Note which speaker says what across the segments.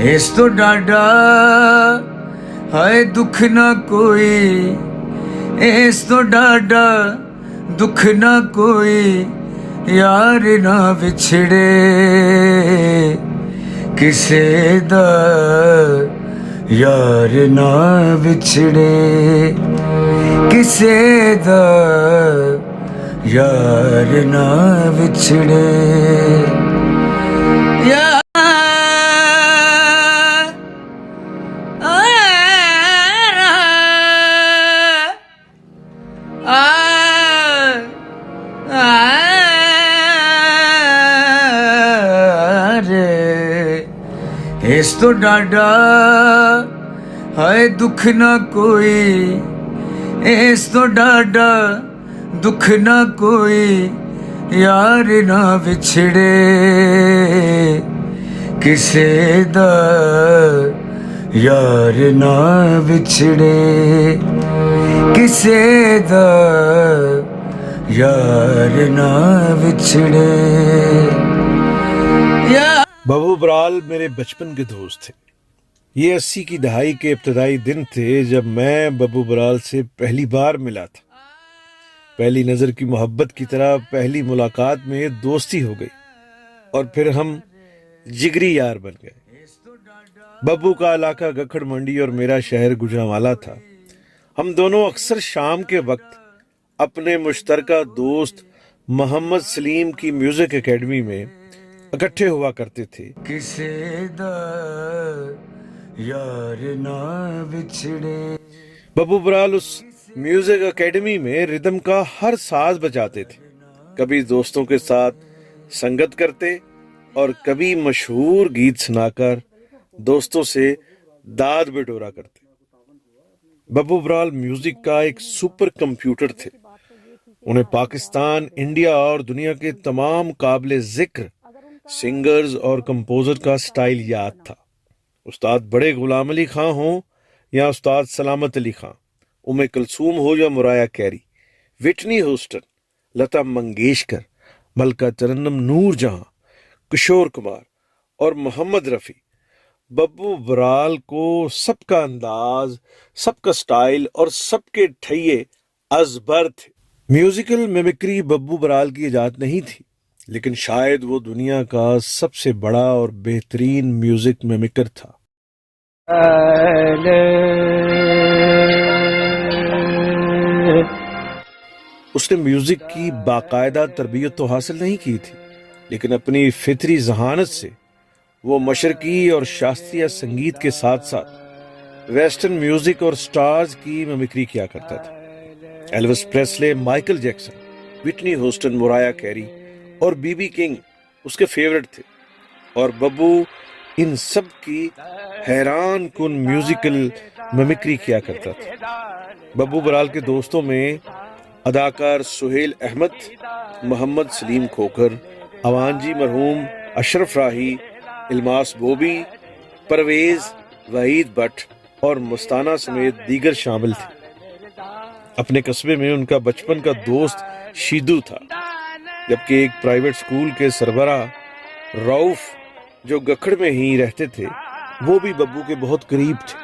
Speaker 1: इस तो डाडा हाय दुख ना कोई, इस तो डाडा दुख ना कोई, यार ना विछड़े किसे दा, यार ना विछड़े किसे दा, यार ना विछड़े। इस तो डाडा हाय दुख ना कोई, इस तो डाडा दुख ना कोई, यार ना विछड़े किसे दा, यार ना विछड़े किसे दा, यार ना विछड़े।
Speaker 2: बब्बू बराल मेरे बचपन के दोस्त थे। ये 80 की दहाई के इब्तदाई दिन थे जब मैं बब्बू बराल से पहली बार मिला था। पहली नज़र की मोहब्बत की तरह पहली मुलाकात में दोस्ती हो गई और फिर हम जिगरी यार बन गए। बब्बू का इलाका गखड़ मंडी और मेरा शहर गुजरांवाला था। हम दोनों अक्सर शाम के वक्त अपने मुश्तरका दोस्त मोहम्मद सलीम की म्यूजिक एकेडमी में इकट्ठे हुआ करते थे।
Speaker 1: किसे दा यार ना विछड़े।
Speaker 2: बब्बू बराल उस म्यूजिक एकेडमी में रिदम का हर साज बजाते थे। कभी दोस्तों के साथ संगत करते और कभी मशहूर गीत सुनाकर दोस्तों से दाद बिटोरा करते। बब्बू बराल म्यूजिक का एक सुपर कंप्यूटर थे। उन्हें पाकिस्तान, इंडिया और दुनिया के तमाम काबिले जिक्र सिंगर्स और कंपोजर का स्टाइल याद था। उस्ताद बड़े गुलाम अली खां हों या उस्ताद सलामत अली खां, उम्मे कुलसूम हो या मुराया कैरी, विटनी होस्टन, लता मंगेशकर, मलका तरन्नुम नूरजहां, किशोर कुमार और मोहम्मद रफ़ी, बब्बू बराल को सबका अंदाज, सबका स्टाइल और सबके ठैये अजबर थे। म्यूजिकल मिमिक्री बब्बू बराल की इजाद नहीं थी, लेकिन शायद वो दुनिया का सबसे बड़ा और बेहतरीन म्यूजिक मिमिकर था। उसने म्यूजिक की बाकायदा तरबियत तो हासिल नहीं की थी, लेकिन अपनी फितरी जहानत से वो मशरकी और शास्त्रीय संगीत के साथ साथ वेस्टर्न म्यूजिक और स्टार्स की मिमिक्री किया करता था। Elvis Presley, Michael Jackson, Whitney Houston, Mariah Carey और बीबी किंग उसके फेवरेट थे और बब्बू इन सब की हैरान कुन म्यूजिकल मिमिक्री किया करता था। बब्बू बराल के दोस्तों में अदाकार सुहेल अहमद, मोहम्मद सलीम खोखर, अवानजी मरहूम, अशरफ राही, इल्मास बोबी, परवेज, वहीद भट्ट और मुस्ताना समेत दीगर शामिल थे। अपने कस्बे में उनका बचपन का दोस्त शीदू था, जबकि एक प्राइवेट स्कूल के सरबराह रऊफ जो गखड़ में ही रहते थे, वो भी बब्बू के बहुत करीब थे।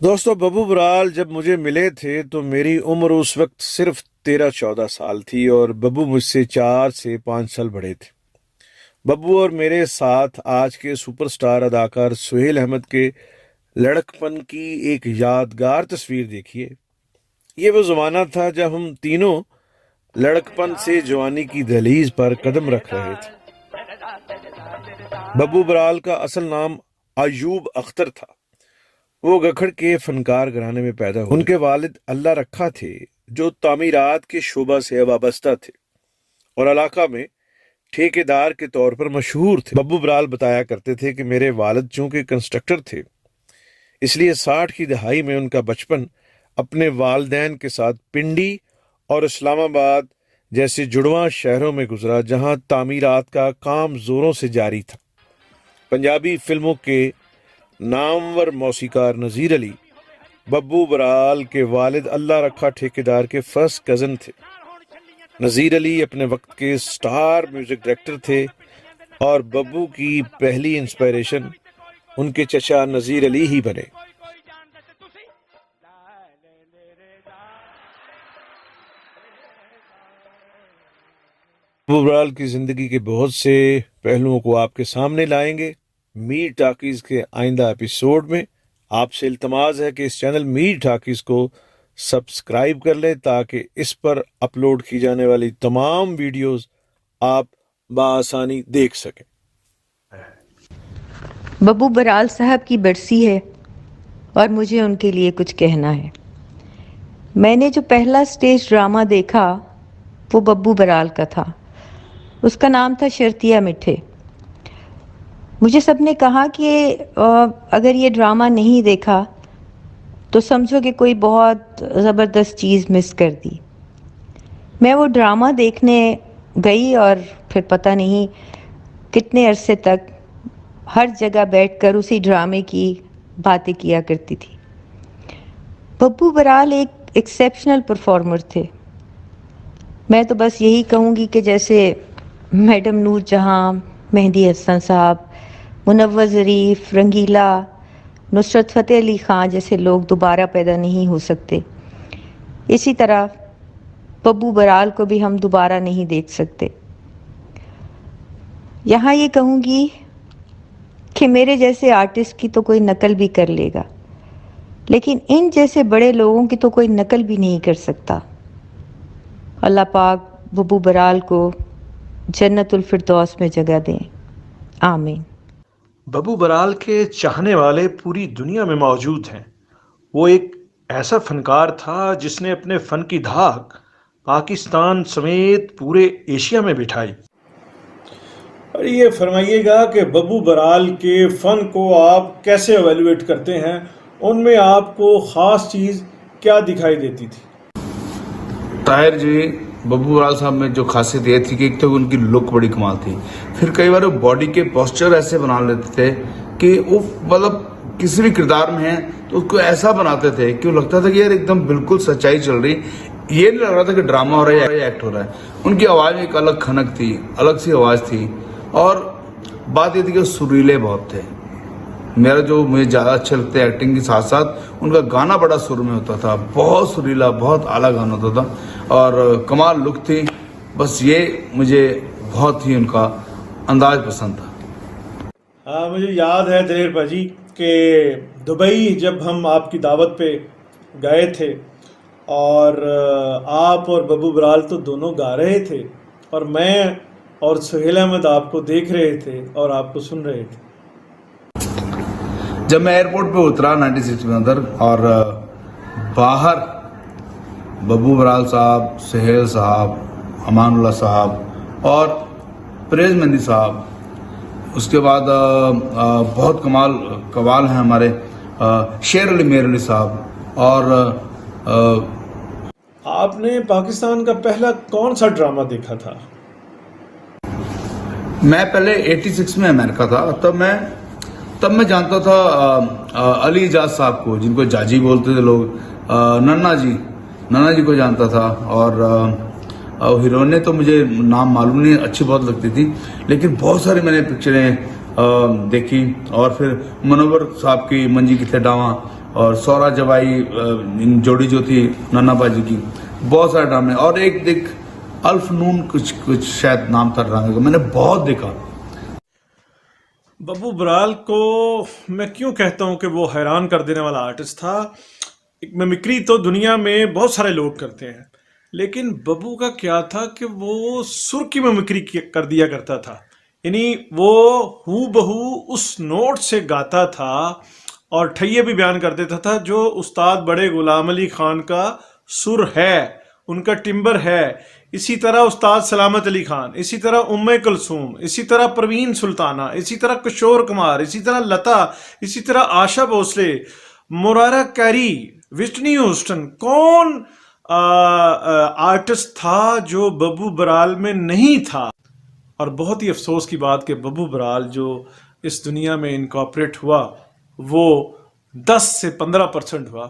Speaker 2: दोस्तों, बब्बू बराल जब मुझे मिले थे तो मेरी उम्र उस वक्त सिर्फ 13-14 साल थी और बब्बू मुझसे 4 से 5 साल बड़े थे। बब्बू और मेरे साथ आज के सुपरस्टार अदाकार सुहेल अहमद के लड़कपन की एक यादगार तस्वीर देखिए। ये वो जमाना था जब हम तीनों लड़कपन से जवानी की दहलीज पर कदम रख रहे थे। बब्बू बराल का असल नाम अयूब अख्तर था। वो गखड़ के फनकार घराने में पैदा हुए। उनके वालिद अल्लाह रखा थे जो तामीरात के शोबा से वाबस्ता थे और इलाका में ठेकेदार के तौर पर मशहूर थे। बब्बू बराल बताया करते थे कि मेरे वालिद चूंकि कंस्ट्रक्टर थे, इसलिए 60 की दहाई में उनका बचपन अपने वालदैन के साथ पिंडी और इस्लामाबाद जैसे जुड़वां शहरों में गुजरा, जहां तामीरात का काम जोरों से जारी था। पंजाबी फिल्मों के नामवर मौसीकार नज़ीर अली, बब्बू बराल के वालिद अल्लाह रखा ठेकेदार के फर्स्ट कज़न थे। नज़ीर अली अपने वक्त के स्टार म्यूजिक डायरेक्टर थे और बब्बू की पहली इंस्पिरेशन उनके चचा नज़ीर अली ही बने। बब्बू बराल की जिंदगी के बहुत से पहलुओं को आपके सामने लाएंगे मीर टाकीज के आइंदा एपिसोड में। आपसे इल्तमास है कि इस चैनल मीर टाकीज को सब्सक्राइब कर लें ताकि इस पर अपलोड की जाने वाली तमाम वीडियोस आप बआसानी देख सकें।
Speaker 3: बब्बू बराल साहब की बरसी है और मुझे उनके लिए कुछ कहना है। मैंने जो पहला स्टेज ड्रामा देखा वो बब्बू बराल का था। उसका नाम था शर्तिया मिठे। मुझे सबने कहा कि अगर ये ड्रामा नहीं देखा तो समझो कि कोई बहुत ज़बरदस्त चीज़ मिस कर दी। मैं वो ड्रामा देखने गई और फिर पता नहीं कितने अरसे तक हर जगह बैठकर उसी ड्रामे की बातें किया करती थी। बब्बू बराल एक एक्सेप्शनल परफॉर्मर थे। मैं तो बस यही कहूँगी कि जैसे मैडम नूर जहाँ, मेहंदी हसन साहब, मुनव्वर ज़रीफ, रंगीला, नुसरत फ़तेह अली ख़ान जैसे लोग दोबारा पैदा नहीं हो सकते, इसी तरह बब्बू बराल को भी हम दोबारा नहीं देख सकते। यहाँ ये कहूँगी कि मेरे जैसे आर्टिस्ट की तो कोई नकल भी कर लेगा, लेकिन इन जैसे बड़े लोगों की तो कोई नकल भी नहीं कर सकता। अल्लाह पाक बब्बू बराल को जन्नतुल फिरदौस में जगह दें, आमीन।
Speaker 4: बब्बू बराल के चाहने वाले पूरी दुनिया में मौजूद हैं। वो एक ऐसा फनकार था जिसने अपने फ़न की धाक पाकिस्तान समेत पूरे एशिया में बिठाई।
Speaker 5: और ये फरमाइएगा कि बब्बू बराल के फ़न को आप कैसे एवेल्युएट करते हैं? उनमें आपको ख़ास चीज़ क्या दिखाई देती थी?
Speaker 6: ताहिर जी, बब्बू बराल साहब में जो खासियत ये थी कि एक तो उनकी लुक बड़ी कमाल थी, फिर कई बार वो बॉडी के पोस्चर ऐसे बना लेते थे कि वो मतलब किसी भी किरदार में है तो उसको ऐसा बनाते थे कि वो लगता था कि यार एकदम बिल्कुल सच्चाई चल रही, ये नहीं लग रहा था कि ड्रामा हो रहा है या एक्ट हो रहा है। उनकी आवाज़ में एक अलग खनक थी, अलग सी आवाज़ थी और बात ये थी कि वो सुरीले बहुत थे। मुझे ज़्यादा अच्छे लगते हैं एक्टिंग के साथ साथ उनका गाना बड़ा सुर में होता था, बहुत सुरीला, बहुत आला गाना होता था और कमाल लुक थी। बस ये मुझे बहुत ही उनका अंदाज पसंद था।
Speaker 5: हाँ, मुझे याद है दलेर भाजी कि दुबई जब हम आपकी दावत पे गए थे और आप और बब्बू बराल तो दोनों गा रहे थे और मैं और सुहेल अहमद आपको देख रहे थे और आपको सुन रहे थे।
Speaker 6: जब मैं एयरपोर्ट पे उतरा 96 में अंदर और बाहर बब्बू बराल साहब, सुहेल साहब, अमानुल्लाह साहब और परेज मेहंदी साहब, उसके बाद बहुत कवाल हैं हमारे शेर अली मेर अली साहब और
Speaker 5: आपने पाकिस्तान का पहला कौन सा ड्रामा देखा था?
Speaker 6: मैं पहले 86 में अमेरिका था। तब मैं जानता था अली इजाज साहब को, जिनको जाजी बोलते थे लोग, नन्ना जी को जानता था और हीरोइनें तो मुझे नाम मालूम नहीं, अच्छी बहुत लगती थी, लेकिन बहुत सारी मैंने पिक्चरें देखी और फिर मनोवर साहब की मंजी की डावा और सौरा जवाई इन जोड़ी जो थी नन्ना बाजी की, बहुत सारे ड्रामे और एक अल्फ नून कुछ शायद नाम था ड्रामे का, मैंने बहुत देखा।
Speaker 5: बब्बू बराल को मैं क्यों कहता हूँ कि वो हैरान कर देने वाला आर्टिस्ट था? एक मिमिक्री तो दुनिया में बहुत सारे लोग करते हैं, लेकिन बब्बू का क्या था कि वो सुर की मिमिक्री कर दिया करता था। यानी वो हू बहू उस नोट से गाता था और ठैये भी बयान कर देता था जो उस्ताद बड़े गुलाम अली खान का सुर है, उनका टिम्बर है। इसी तरह उस्ताद सलामत अली खान, इसी तरह उम्मे कुलसूम, इसी तरह परवीन सुल्ताना, इसी तरह किशोर कुमार, इसी तरह लता, इसी तरह Asha Bhosle, मुरारा carry, Whitney Houston. कौन आर्टिस्ट था जो बब्बू बराल में नहीं था? और बहुत ही अफसोस की बात कि बब्बू बराल जो इस दुनिया में इनकॉर्पोरेट हुआ वो 10 से 15% हुआ।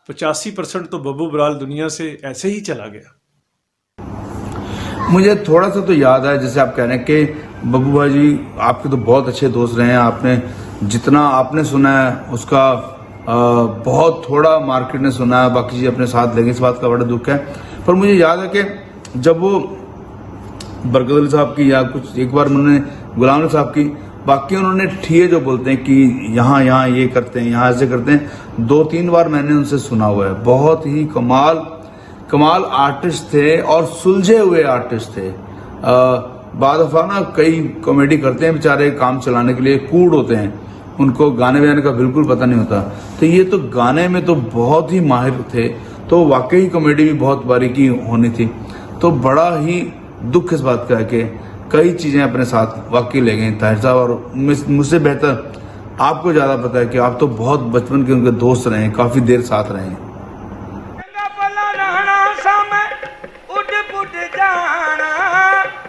Speaker 5: 85% तो बब्बू बराल दुनिया से ऐसे ही चला गया।
Speaker 6: मुझे थोड़ा सा तो याद है, जैसे आप कह रहे हैं कि बब्बू भाई जी आपके तो बहुत अच्छे दोस्त रहे हैं, आपने जितना आपने सुना है उसका बहुत थोड़ा मार्केट ने सुना है, बाकी चीज़ अपने साथ लेंगे, इस बात का बड़ा दुख है। पर मुझे याद है कि जब वो बरकत अली साहब की या कुछ एक बार उन्होंने गुलाम अली साहब की, बाकी उन्होंने ठिए जो बोलते हैं कि यहाँ यहाँ ये करते हैं, यहाँ ऐसे करते हैं, 2-3 बार मैंने उनसे सुना हुआ है। बहुत ही कमाल आर्टिस्ट थे और सुलझे हुए आर्टिस्ट थे। बाद दफा ना कई कॉमेडी करते हैं बेचारे काम चलाने के लिए, कूड़ होते हैं, उनको गाने बजाने का बिल्कुल पता नहीं होता। तो ये तो गाने में तो बहुत ही माहिर थे, तो वाकई कॉमेडी भी बहुत बारीकी होनी थी। तो बड़ा ही दुख इस बात का है कि कई चीजें अपने साथ वाकई ले गए ताहिर साहब, और मुझसे बेहतर आपको ज्यादा पता है कि आप तो बहुत बचपन के उनके दोस्त रहे हैं, काफी देर साथ रहे हैं।
Speaker 7: रहना सा मैं उड़ पुड़ जान